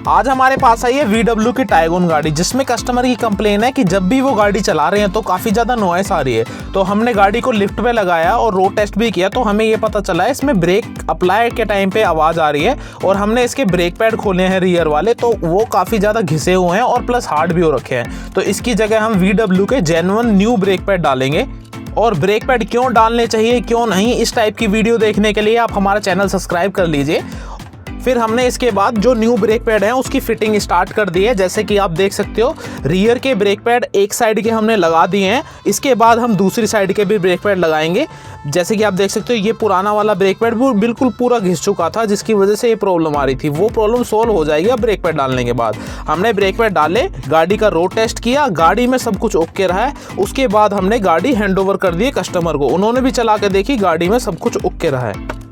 आज हमारे पास आई है VW की टाइगोन गाड़ी, जिसमें कस्टमर की कंप्लेन है कि जब भी वो गाड़ी चला रहे हैं तो काफ़ी ज़्यादा नॉइस आ रही है। तो हमने गाड़ी को लिफ्ट पे लगाया और रोड टेस्ट भी किया, तो हमें ये पता चला है इसमें ब्रेक अप्लाई के टाइम पे आवाज़ आ रही है। और हमने इसके ब्रेक पैड खोले हैं रियर वाले, तो वो काफ़ी ज़्यादा घिसे हुए हैं और प्लस हार्ड भी हो रखे हैं। तो इसकी जगह हम VW के जेन्युइन न्यू ब्रेक पैड डालेंगे। और ब्रेक पैड क्यों डालने चाहिए क्यों नहीं, इस टाइप की वीडियो देखने के लिए आप हमारा चैनल सब्सक्राइब कर लीजिए। फिर हमने इसके बाद जो न्यू ब्रेक पैड है उसकी फिटिंग स्टार्ट कर दी है। जैसे कि आप देख सकते हो, रियर के ब्रेक पैड एक साइड के हमने लगा दिए हैं। इसके बाद हम दूसरी साइड के भी ब्रेक पैड लगाएंगे। जैसे कि आप देख सकते हो, ये पुराना वाला ब्रेक पैड बिल्कुल पूरा घिस चुका था, जिसकी वजह से ये प्रॉब्लम आ रही थी। वो प्रॉब्लम सॉल्व हो जाएगी अब ब्रेक पैड डालने के बाद। हमने ब्रेक पैड डाले, गाड़ी का रोड टेस्ट किया, गाड़ी में सब कुछ ओके रहा है। उसके बाद हमने गाड़ी हैंड ओवर कर दी कस्टमर को, उन्होंने भी चला के देखी, गाड़ी में सब कुछ ओके रहा है।